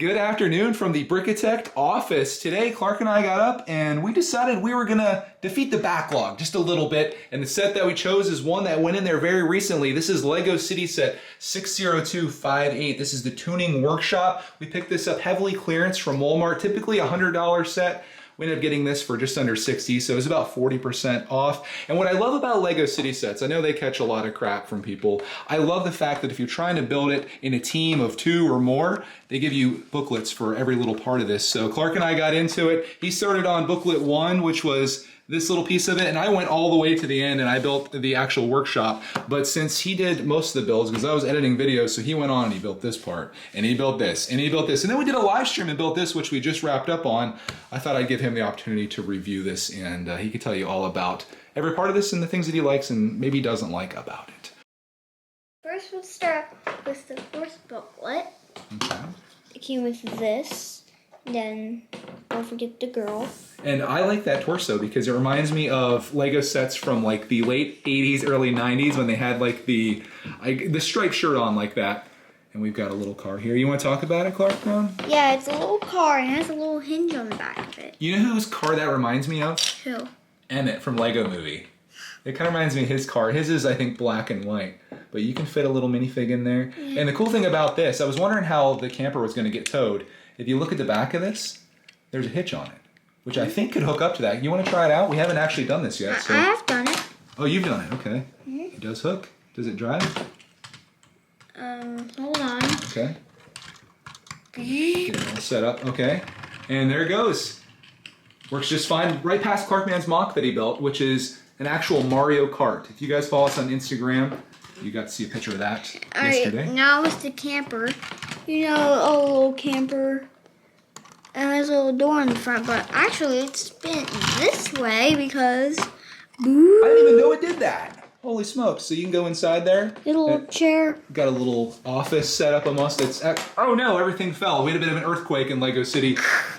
Good afternoon from the brickitect office. Today, Clark and I got up and we decided we were gonna defeat the backlog just a little bit. And the set that we chose is one that went in there very recently. This is Lego City Set 60258. This is the tuning workshop. We picked this up heavily clearance from Walmart, typically a $100 set. We ended up getting this for just under 60, so it was about 40% off. And what I love about Lego City Sets, I know they catch a lot of crap from people. I love the fact that if you're trying to build it in a team of 2 or more, they give you booklets for every little part of this. So Clark and I got into it. He started on booklet 1, which was this little piece of it, and I went all the way to the end and I built the actual workshop. But since he did most of the builds, because I was editing videos, so he went on and he built this part, and he built this, and he built this. And then we did a live stream and built this, which we just wrapped up on. I thought I'd give him the opportunity to review this, and he could tell you all about every part of this and the things that he likes and maybe doesn't like about it. First, we'll start with the first booklet. Okay. It came with this. Then, don't forget the girl. And I like that torso because it reminds me of Lego sets from like the late 80s, early 90s when they had like the striped shirt on like that. And we've got a little car here. You want to talk about it, Clark? Yeah, it's a little car and it has a little hinge on the back of it. You know whose car that reminds me of? Who? Emmett from Lego Movie. It kind of reminds me of his car. His is, I think, black and white. But you can fit a little minifig in there. Yeah. And the cool thing about this, I was wondering how the camper was going to get towed. If you look at the back of this, there's a hitch on it, which I think could hook up to that. You want to try it out? We haven't actually done this yet. So. I have done it. Oh, you've done it. Okay. Mm-hmm. It does hook. Does it drive? Hold on. Okay. Get it all set up. Okay. And there it goes. Works just fine. Right past Clarkman's mock that he built, which is an actual Mario Kart. If you guys follow us on Instagram, you got to see a picture of that yesterday. Alright, now it's the camper. You know, a little camper. And there's a little door in the front, but actually it's bent this way because... I didn't even know it did that. Holy smokes. So you can go inside there. Little chair. Got a little office set up almost. Oh no, everything fell. We had a bit of an earthquake in Lego City.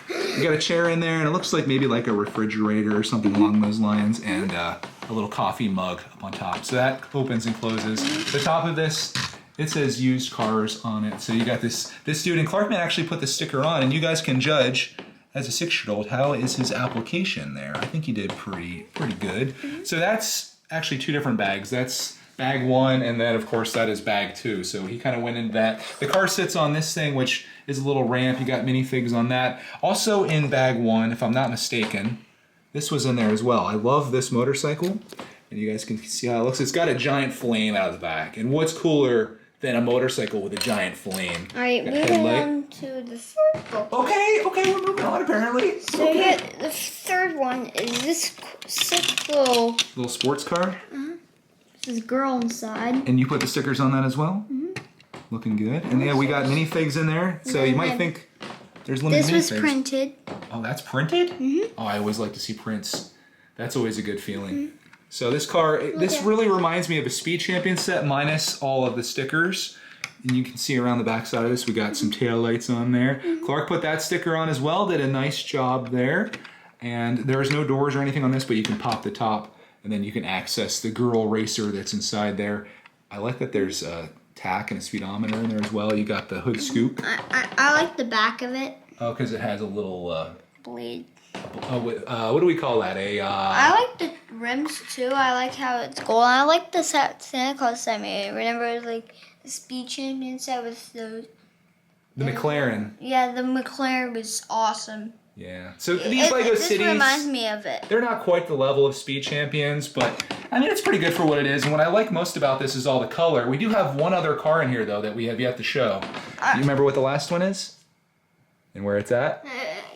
You got a chair in there, and it looks like maybe like a refrigerator or something along those lines, and a little coffee mug up on top. So that opens and closes. The top of this, it says used cars on it. So you got this dude, and Clarkman actually put the sticker on, and you guys can judge as a 6-year-old how is his application there. I think he did pretty good. So that's actually 2 different bags. That's bag 1, and then of course that is bag 2. So he kind of went into that. The car sits on this thing, which is a little ramp. You got minifigs on that. Also in bag 1, if I'm not mistaken, this was in there as well. I love this motorcycle, and you guys can see how it looks. It's got a giant flame out of the back, and what's cooler than a motorcycle with a giant flame? All right, moving on to the third book. Okay, we're moving on apparently. So here, the third one is this sick little sports car. This is girl inside. And you put the stickers on that as well? Looking good. And yeah, we got minifigs in there. So you might think there's limited minifigs. This was printed. Oh, that's printed? Oh, I always like to see prints. That's always a good feeling. So this car, this really reminds me of a Speed Champion set minus all of the stickers. And you can see around the back side of this, we got some tail lights on there. Clark put that sticker on as well, did a nice job there. And there's no doors or anything on this, but you can pop the top and then you can access the girl racer that's inside there. I like that there's a tack and a speedometer in there as well. You got the hood scoop. I like the back of it. Oh, because it has a little... blade. What do we call that? I like the rims too. I like how it's gold. I like the Santa Claus set me. Remember, like the Speed Champion set with the McLaren. Yeah, the McLaren was awesome. Yeah. So these Lego Cities. This reminds me of it. They're not quite the level of Speed Champions, but I mean it's pretty good for what it is. And what I like most about this is all the color. We do have one other car in here though that we have yet to show. You remember what the last one is? And where it's at?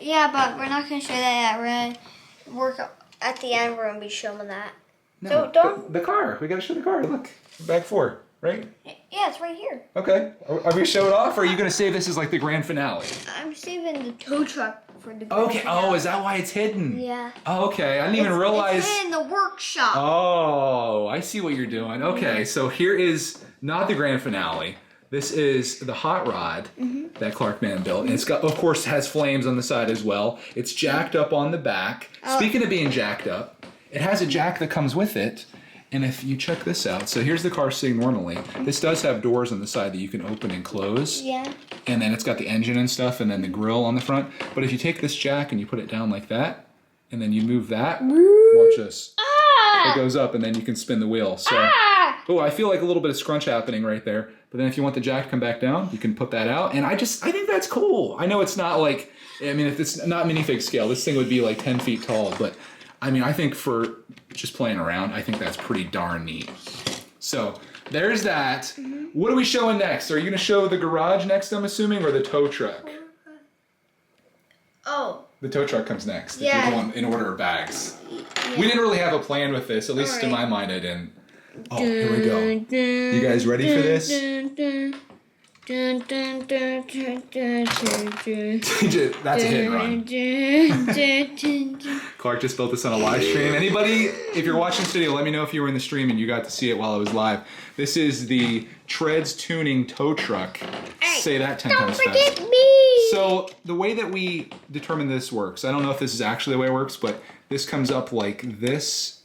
Yeah, but we're not going to show that yet. We're going to work at the end. We're going to be showing that. No, so don't... The car. We got to show the car. Look. Bag 4, right? Yeah, it's right here. Okay. Are we show it off, or are you going to save this as like the grand finale? I'm saving the tow truck for the grand finale. Oh, is that why it's hidden? Yeah. Oh, okay. I didn't even realize. It's in the workshop. Oh, I see what you're doing. Okay, so here is not the grand finale. This is the hot rod that Clarkman built. And it's got, of course, has flames on the side as well. It's jacked up on the back. Speaking of being jacked up, it has a jack that comes with it. And if you check this out, so here's the car sitting normally. This does have doors on the side that you can open and close. Yeah. and then it's got the engine and stuff, and then the grill on the front. But if you take this jack and you put it down like that, and then you move that, watch this. It goes up, and then you can spin the wheel. So, oh, I feel like a little bit of scrunch happening right there. But then if you want the jack to come back down, you can put that out. And I think that's cool. I know it's not like, I mean, if it's not minifig scale, this thing would be like 10 feet tall. But I mean, I think for just playing around, I think that's pretty darn neat. So there's that. What are we showing next? Are you going to show the garage next, I'm assuming, or the tow truck? Oh. The tow truck comes next. Yeah. If you're going in order of bags. Yeah. We didn't really have a plan with this, at least in my mind I didn't. Oh, here we go. You guys ready for this? That's a hit and run. Clark just built this on a live stream. Anybody, if you're watching this video, let me know if you were in the stream and you got to see it while I was live. This is the Treads Tuning tow truck. Hey, say that 10 times fast. Don't forget me! So the way that we determine this works, I don't know if this is actually the way it works, but this comes up like this,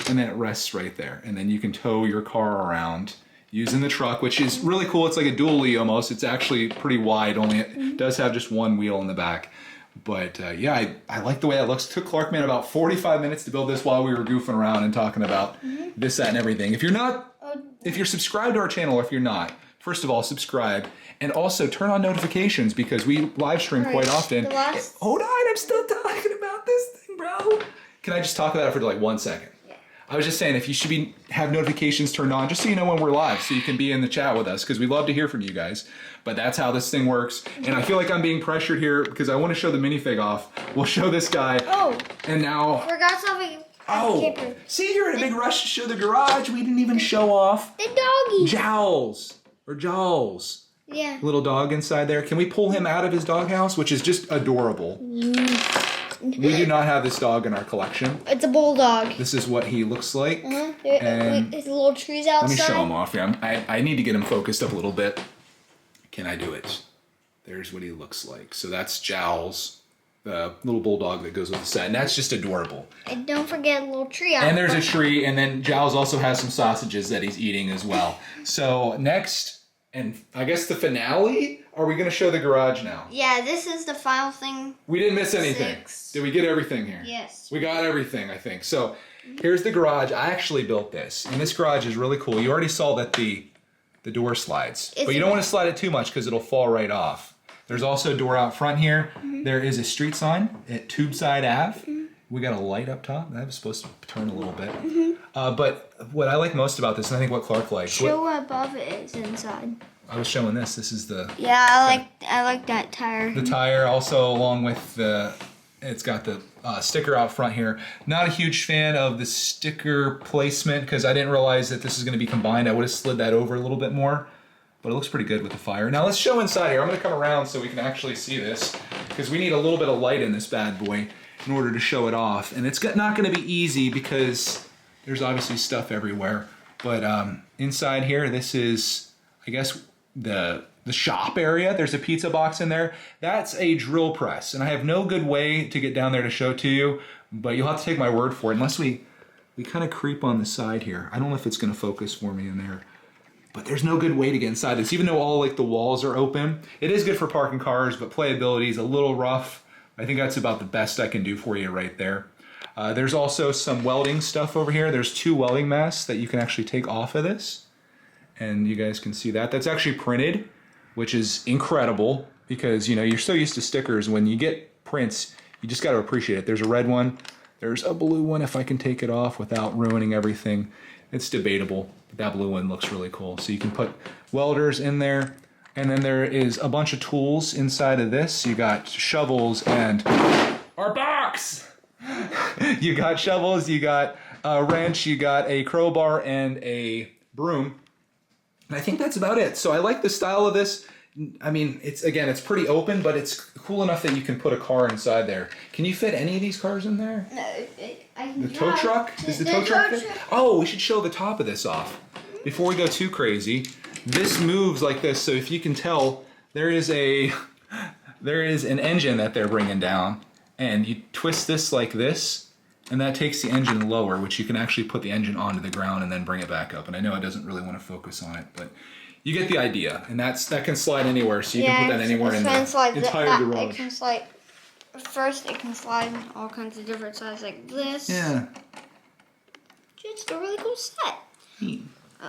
and then it rests right there. And then you can tow your car around using the truck, which is really cool. It's like a dually almost. It's actually pretty wide, only it does have just one wheel in the back. But yeah, I like the way that looks. It took Clarkman about 45 minutes to build this while we were goofing around and talking about this, that, and everything. If you're subscribed to our channel, or if you're not, first of all, subscribe. And also turn on notifications because we live stream quite often. Hold on, I'm still talking about this thing, bro. Can I just talk about it for like 1 second? I was just saying, if you should have notifications turned on, just so you know when we're live, so you can be in the chat with us, because we love to hear from you guys. But that's how this thing works. And I feel like I'm being pressured here because I want to show the minifig off. We'll show this guy. Oh. And now. Forgot something. Oh. See, you're in a big rush to show the garage. We didn't even show off. The doggy. Jowls. Or Jowls. Yeah. Little dog inside there. Can we pull him out of his doghouse, which is just adorable? We do not have this dog in our collection. It's a bulldog. This is what he looks like. And his little trees outside. Let me show him off here. I need to get him focused up a little bit. Can I do it? There's what he looks like. So that's Jowls, the little bulldog that goes with the set. And that's just adorable. And don't forget a little tree out. And there's a tree. And then Jowls also has some sausages that he's eating as well. So next, and I guess the finale, are we going to show the garage now? Yeah, this is the final thing. We didn't miss anything. 6. Did we get everything here? Yes. We got everything, I think. So here's the garage. I actually built this. And this garage is really cool. You already saw that the door slides. But you don't want to slide it too much because it'll fall right off. There's also a door out front here. There is a street sign at Tubeside Ave. We got a light up top. That was supposed to turn a little bit. But what I like most about this, and I think what Clark likes. Show what above it is inside. I was showing this. This is the... Yeah, I like that tire. The tire also along with the... It's got the sticker out front here. Not a huge fan of the sticker placement because I didn't realize that this is going to be combined. I would have slid that over a little bit more. But it looks pretty good with the fire. Now let's show inside here. I'm going to come around so we can actually see this because we need a little bit of light in this bad boy in order to show it off. And it's not going to be easy because there's obviously stuff everywhere. But inside here, this is, I guess, the shop area. There's a pizza box in there. That's a drill press. And I have no good way to get down there to show it to you. But you'll have to take my word for it unless we kind of creep on the side here. I don't know if it's going to focus for me in there. But there's no good way to get inside this, even though all like the walls are open. It is good for parking cars, but playability is a little rough. I think that's about the best I can do for you right there. There's also some welding stuff over here. There's 2 welding masks that you can actually take off of this. And you guys can see that. That's actually printed, which is incredible because, you know, you're so used to stickers. When you get prints, you just got to appreciate it. There's a red one. There's a blue one if I can take it off without ruining everything. It's debatable. That blue one looks really cool. So you can put welders in there. And then there is a bunch of tools inside of this. You got shovels and our box. You got shovels, you got a wrench, you got a crowbar and a broom. And I think that's about it. So I like the style of this. I mean, it's pretty open, but it's cool enough that you can put a car inside there. Can you fit any of these cars in there? No, I can The tow truck? Does the tow truck fit? Oh, we should show the top of this off before we go too crazy. This moves like this, so if you can tell, there is an engine that they're bringing down, and you twist this like this, and that takes the engine lower, which you can actually put the engine onto the ground and then bring it back up. And I know it doesn't really want to focus on it, but you get the idea. And that can slide anywhere, so you can put that anywhere in the entire garage. It can slide. First, it can slide in all kinds of different sizes like this. Yeah. It's a really cool set. Neat.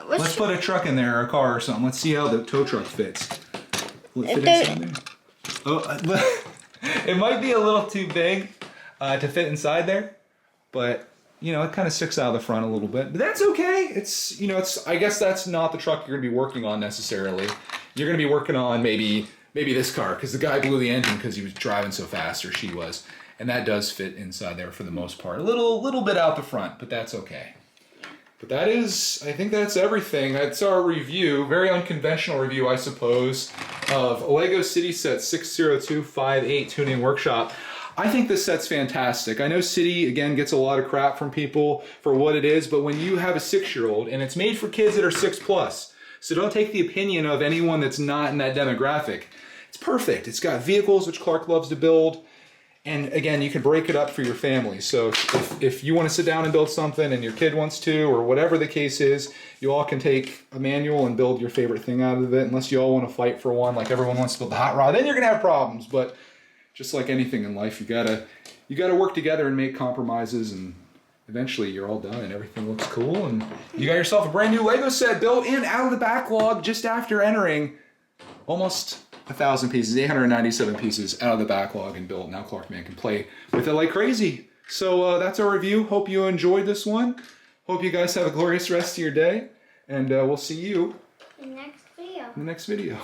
Let's put a truck in there, or a car or something. Let's see how the tow truck fits. Will it fit inside there? Oh, it might be a little too big to fit inside there, but you know, it kind of sticks out of the front a little bit. But that's okay. It's, you know, I guess that's not the truck you're going to be working on necessarily. You're going to be working on maybe this car, because the guy blew the engine because he was driving so fast, or she was. And that does fit inside there for the most part. A little bit out the front, but that's okay. But that is, I think that's everything. That's our review, very unconventional review, I suppose, of Lego City Set 60258 Tuning Workshop. I think this set's fantastic. I know City, again, gets a lot of crap from people for what it is, but when you have a 6-year-old, and it's made for kids that are 6+, so don't take the opinion of anyone that's not in that demographic. It's perfect. It's got vehicles, which Clark loves to build. And again, you can break it up for your family. So if you want to sit down and build something and your kid wants to, or whatever the case is, you all can take a manual and build your favorite thing out of it, unless you all want to fight for one, like everyone wants to build the hot rod. Then you're going to have problems. But just like anything in life, you gotta work together and make compromises, and eventually you're all done and everything looks cool. And you got yourself a brand new Lego set built in out of the backlog just after entering almost 1,000 pieces, 897 pieces out of the backlog and built. Now Clarkman can play with it like crazy. So that's our review. Hope you enjoyed this one. Hope you guys have a glorious rest of your day. And we'll see you in the next video. in the next video.